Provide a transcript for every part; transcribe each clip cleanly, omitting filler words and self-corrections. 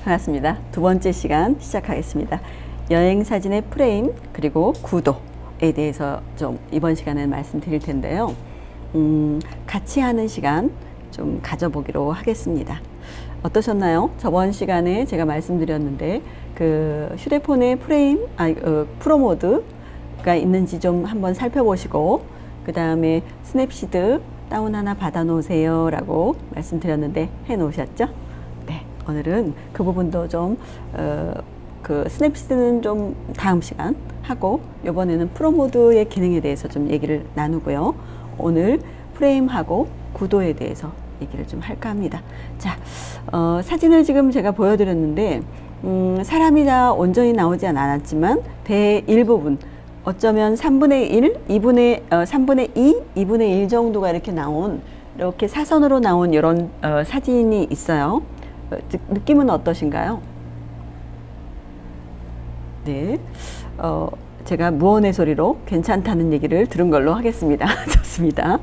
반갑습니다. 두 번째 시간 시작하겠습니다. 여행 사진의 프레임 그리고 구도에 대해서 좀 이번 시간에 말씀드릴 텐데요. 같이 하는 시간 좀 가져보기로 하겠습니다. 어떠셨나요? 저번 시간에 제가 말씀드렸는데 그 휴대폰의 프레임, 프로 모드가 있는지 좀 한번 살펴보시고 그 다음에 스냅시드 다운 하나 받아 놓으세요 라고 말씀드렸는데 해 놓으셨죠? 네, 오늘은 그 부분도 좀 그 스냅시드는 좀 다음 시간 하고 이번에는 프로 모드의 기능에 대해서 좀 얘기를 나누고요. 오늘 프레임하고 구도에 대해서 얘기를 좀 할까 합니다. 자, 사진을 지금 제가 보여드렸는데 사람이 다 온전히 나오지 않았지만 대일부분 어쩌면 3분의 1, 3분의 2, 2분의 1 정도가 이렇게 나온 이렇게 사선으로 나온 이런 사진이 있어요. 느낌은 어떠신가요? 네, 제가 무언의 소리로 괜찮다는 얘기를 들은 걸로 하겠습니다. 좋습니다.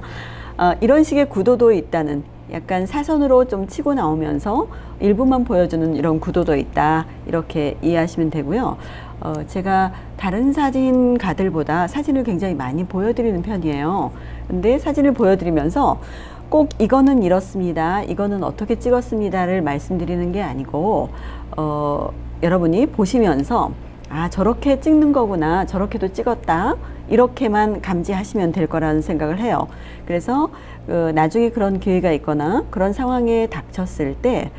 이런 식의 구도도 있다는 약간 사선으로 좀 치고 나오면서 일부만 보여주는 이런 구도도 있다 이렇게 이해하시면 되고요. 제가 다른 사진가들보다 사진을 굉장히 많이 보여드리는 편이에요. 근데 사진을 보여드리면서 꼭 이거는 이렇습니다, 이거는 어떻게 찍었습니다를 말씀드리는 게 아니고 여러분이 보시면서 아, 저렇게 찍는 거구나, 저렇게도 찍었다, 이렇게만 감지하시면 될 거라는 생각을 해요. 그래서 나중에 그런 기회가 있거나 그런 상황에 닥쳤을 때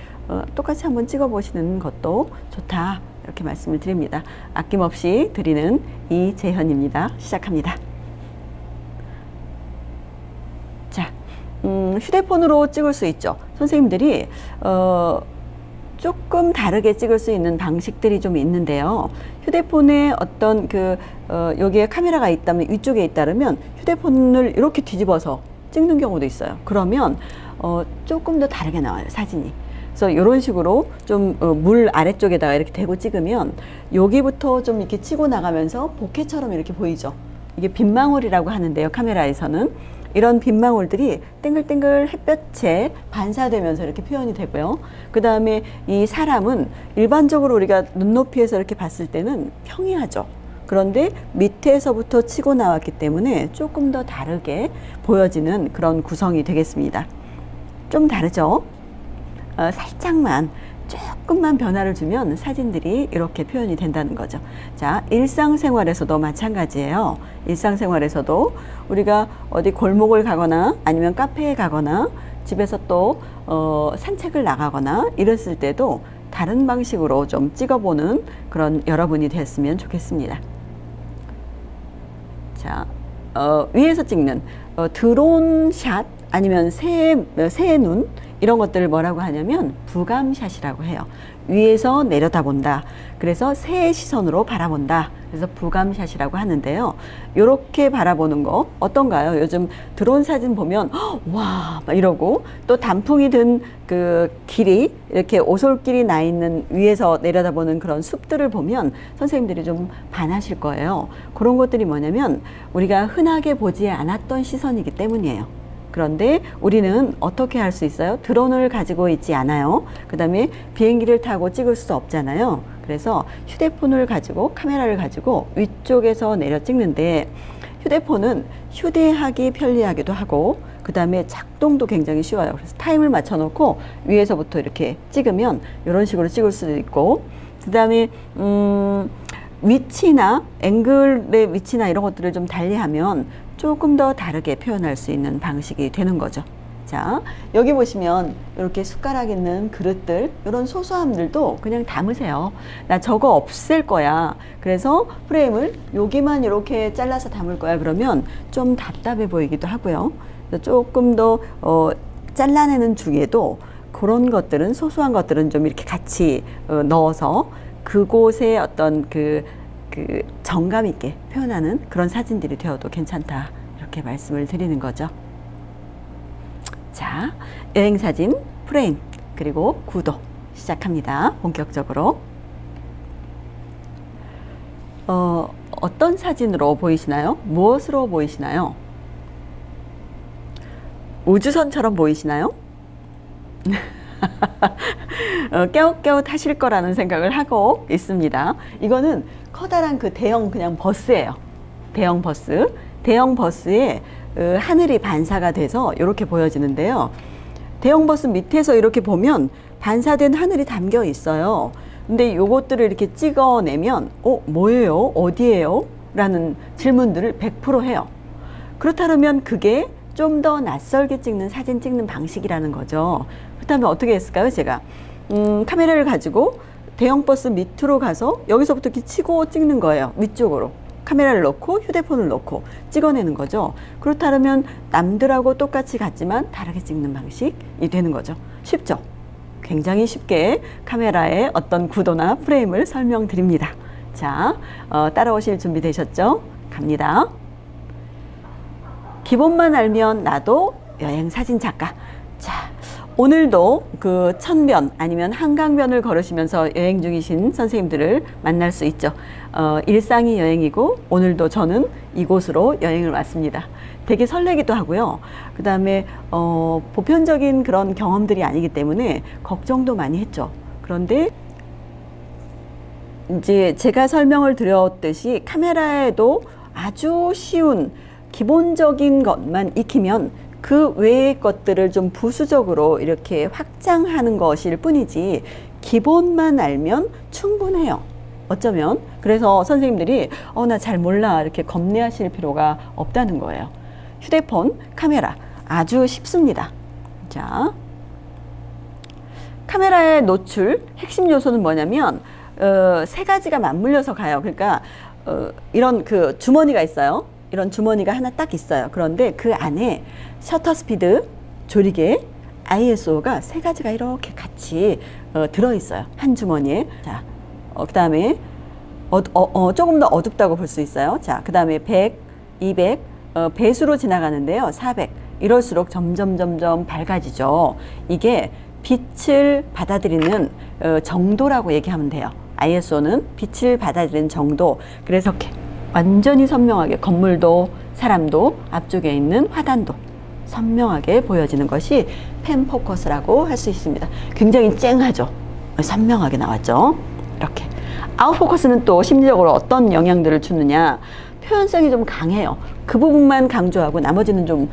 똑같이 한번 찍어 보시는 것도 좋다 이렇게 말씀을 드립니다. 아낌없이 드리는 이재현입니다. 시작합니다. 자, 휴대폰으로 찍을 수 있죠. 선생님들이 조금 다르게 찍을 수 있는 방식들이 좀 있는데요. 휴대폰에 어떤 여기에 카메라가 있다면, 위쪽에 있다면 휴대폰을 이렇게 뒤집어서 찍는 경우도 있어요. 그러면 조금 더 다르게 나와요, 사진이. 그래서 이런 식으로 좀 물 아래쪽에다가 이렇게 대고 찍으면 여기부터 좀 이렇게 치고 나가면서 보케처럼 이렇게 보이죠. 이게 빗망울이라고 하는데요, 카메라에서는. 이런 빗망울들이 땡글땡글 햇볕에 반사되면서 이렇게 표현이 되고요. 그 다음에 이 사람은 일반적으로 우리가 눈높이에서 이렇게 봤을 때는 평이하죠. 그런데 밑에서부터 치고 나왔기 때문에 조금 더 다르게 보여지는 그런 구성이 되겠습니다. 좀 다르죠? 살짝만 조금만 변화를 주면 사진들이 이렇게 표현이 된다는 거죠. 자, 일상생활에서도 마찬가지예요. 일상생활에서도 우리가 어디 골목을 가거나 아니면 카페에 가거나 집에서 또 산책을 나가거나 이랬을 때도 다른 방식으로 좀 찍어보는 그런 여러분이 됐으면 좋겠습니다. 자, 위에서 찍는 드론샷 아니면 새의 눈 이런 것들을 뭐라고 하냐면 부감샷이라고 해요. 위에서 내려다본다. 그래서 새의 시선으로 바라본다. 그래서 부감샷이라고 하는데요. 이렇게 바라보는 거 어떤가요? 요즘 드론 사진 보면 와 막 이러고 또 단풍이 든 그 길이 이렇게 오솔길이 나 있는 위에서 내려다보는 그런 숲들을 보면 선생님들이 좀 반하실 거예요. 그런 것들이 뭐냐면 우리가 흔하게 보지 않았던 시선이기 때문이에요. 그런데 우리는 어떻게 할 수 있어요? 드론을 가지고 있지 않아요. 그 다음에 비행기를 타고 찍을 수도 없잖아요. 그래서 휴대폰을 가지고, 카메라를 가지고 위쪽에서 내려 찍는데 휴대폰은 휴대하기 편리하기도 하고 그 다음에 작동도 굉장히 쉬워요. 그래서 타임을 맞춰 놓고 위에서부터 이렇게 찍으면 이런 식으로 찍을 수도 있고 그 다음에 위치나 앵글의 위치나 이런 것들을 좀 달리하면 조금 더 다르게 표현할 수 있는 방식이 되는 거죠. 자, 여기 보시면 이렇게 숟가락 있는 그릇들, 이런 소소함들도 그냥 담으세요. 나 저거 없앨 거야. 그래서 프레임을 여기만 이렇게 잘라서 담을 거야. 그러면 좀 답답해 보이기도 하고요. 조금 더 잘라내는 중에도 그런 것들은, 소소한 것들은 좀 이렇게 같이 넣어서 그곳에 어떤 그 정감 있게 표현하는 그런 사진들이 되어도 괜찮다 이렇게 말씀을 드리는 거죠. 자, 여행사진 프레임 그리고 구도 시작합니다. 본격적으로 어떤 사진으로 보이시나요? 무엇으로 보이시나요? 우주선처럼 보이시나요? 깨웃깨웃 하실 거라는 생각을 하고 있습니다. 이거는 커다란 그 대형 그냥 버스예요. 대형 버스. 대형 버스에 하늘이 반사가 돼서 이렇게 보여지는데요. 대형 버스 밑에서 이렇게 보면 반사된 하늘이 담겨 있어요. 근데 요것들을 이렇게 찍어내면 뭐예요? 어디예요? 라는 질문들을 100% 해요. 그렇다면 그게 좀 더 낯설게 찍는 사진 찍는 방식이라는 거죠. 그렇다면 어떻게 했을까요? 제가 카메라를 가지고 대형 버스 밑으로 가서 여기서부터 이렇게 치고 찍는 거예요. 위쪽으로. 카메라를 놓고 휴대폰을 놓고 찍어내는 거죠. 그렇다면 남들하고 똑같이 같지만 다르게 찍는 방식이 되는 거죠. 쉽죠? 굉장히 쉽게 카메라의 어떤 구도나 프레임을 설명드립니다. 자, 따라오실 준비 되셨죠? 갑니다. 기본만 알면 나도 여행 사진 작가. 자, 오늘도 그 천변 아니면 한강변을 걸으시면서 여행 중이신 선생님들을 만날 수 있죠. 일상이 여행이고 오늘도 저는 이곳으로 여행을 왔습니다. 되게 설레기도 하고요. 그 다음에 보편적인 그런 경험들이 아니기 때문에 걱정도 많이 했죠. 그런데 이제 제가 설명을 드렸듯이 카메라에도 아주 쉬운 기본적인 것만 익히면 그 외의 것들을 좀 부수적으로 이렇게 확장하는 것일 뿐이지 기본만 알면 충분해요. 어쩌면 그래서 선생님들이 나 잘 몰라 이렇게 겁내하실 필요가 없다는 거예요. 휴대폰 카메라 아주 쉽습니다. 자, 카메라의 노출 핵심 요소는 뭐냐면 세 가지가 맞물려서 가요. 그러니까 이런 그 주머니가 있어요. 이런 주머니가 하나 딱 있어요. 그런데 그 안에 셔터 스피드, 조리개, ISO가 세 가지가 이렇게 같이 들어있어요. 한 주머니에. 자, 그 다음에 조금 더 어둡다고 볼 수 있어요. 자, 그 다음에 100, 200, 배수로 지나가는데요. 400. 이럴수록 점점 밝아지죠. 이게 빛을 받아들이는 정도라고 얘기하면 돼요. ISO는 빛을 받아들이는 정도. 그래서 이렇게 완전히 선명하게 건물도 사람도 앞쪽에 있는 화단도 선명하게 보여지는 것이 펜 포커스라고 할 수 있습니다. 굉장히 쨍하죠. 선명하게 나왔죠. 이렇게. 아웃포커스는 또 심리적으로 어떤 영향들을 주느냐. 표현성이 좀 강해요. 그 부분만 강조하고 나머지는 좀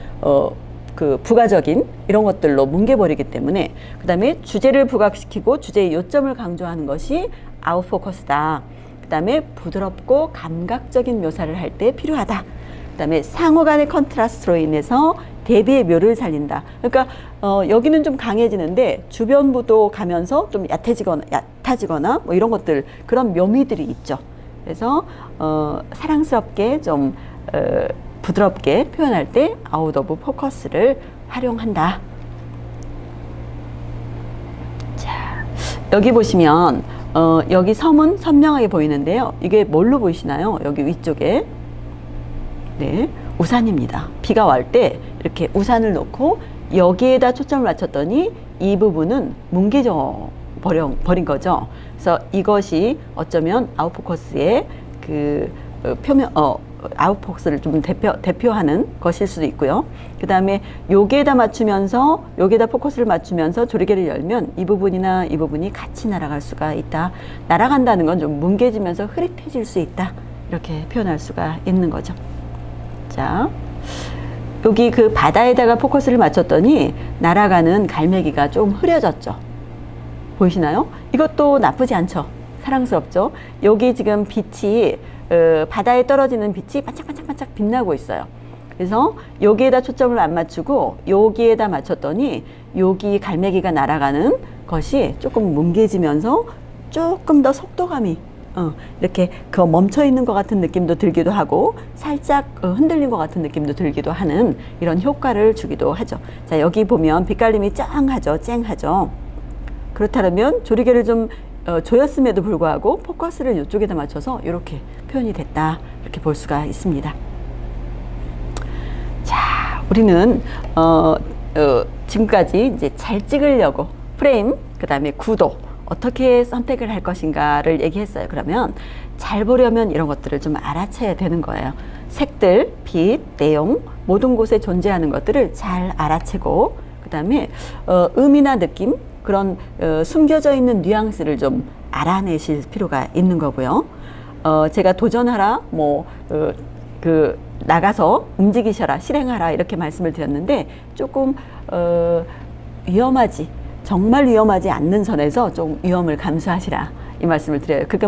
그 부가적인 이런 것들로 뭉개버리기 때문에 그 다음에 주제를 부각시키고 주제의 요점을 강조하는 것이 아웃포커스다. 그 다음에 부드럽고 감각적인 묘사를 할 때 필요하다. 그 다음에 상호 간의 컨트라스트로 인해서 대비의 묘를 살린다. 그러니까 여기는 좀 강해지는데 주변부도 가면서 좀 얕아지거나 뭐 이런 것들 그런 묘미들이 있죠. 그래서 사랑스럽게 좀 부드럽게 표현할 때 아웃 오브 포커스를 활용한다. 자, 여기 보시면 여기 섬은 선명하게 보이는데요. 이게 뭘로 보이시나요? 여기 위쪽에. 네, 우산입니다. 비가 올 때 이렇게 우산을 놓고 여기에다 초점을 맞췄더니 이 부분은 뭉개져 버린 거죠. 그래서 이것이 어쩌면 아웃포커스의 그 표면, 아웃포커스를 좀 대표하는 것일 수도 있고요. 그 다음에 여기에다 맞추면서 여기에다 포커스를 맞추면서 조리개를 열면 이 부분이나 이 부분이 같이 날아갈 수가 있다. 날아간다는 건 좀 뭉개지면서 흐릿해질 수 있다. 이렇게 표현할 수가 있는 거죠. 자, 여기 그 바다에다가 포커스를 맞췄더니 날아가는 갈매기가 좀 흐려졌죠. 보이시나요? 이것도 나쁘지 않죠. 사랑스럽죠. 여기 지금 빛이 바다에 떨어지는 빛이 반짝반짝반짝 빛나고 있어요. 그래서 여기에다 초점을 안 맞추고 여기에다 맞췄더니 여기 갈매기가 날아가는 것이 조금 뭉개지면서 조금 더 속도감이 이렇게 그 멈춰 있는 것 같은 느낌도 들기도 하고 살짝 흔들린 것 같은 느낌도 들기도 하는 이런 효과를 주기도 하죠. 자, 여기 보면 빛깔림이 쨍하죠. 그렇다면 조리개를 좀 조였음에도 불구하고 포커스를 이쪽에다 맞춰서 이렇게 표현이 됐다. 이렇게 볼 수가 있습니다. 자, 우리는 지금까지 이제 잘 찍으려고 프레임, 그 다음에 구도 어떻게 선택을 할 것인가를 얘기했어요. 그러면 잘 보려면 이런 것들을 좀 알아채야 되는 거예요. 색들, 빛, 내용 모든 곳에 존재하는 것들을 잘 알아채고 그 다음에 음이나 느낌, 그런 숨겨져 있는 뉘앙스를 좀 알아내실 필요가 있는 거고요. 제가 도전하라, 나가서 움직이셔라, 실행하라 이렇게 말씀을 드렸는데 조금 위험하지, 정말 위험하지 않는 선에서 좀 위험을 감수하시라 이 말씀을 드려요. 그러니까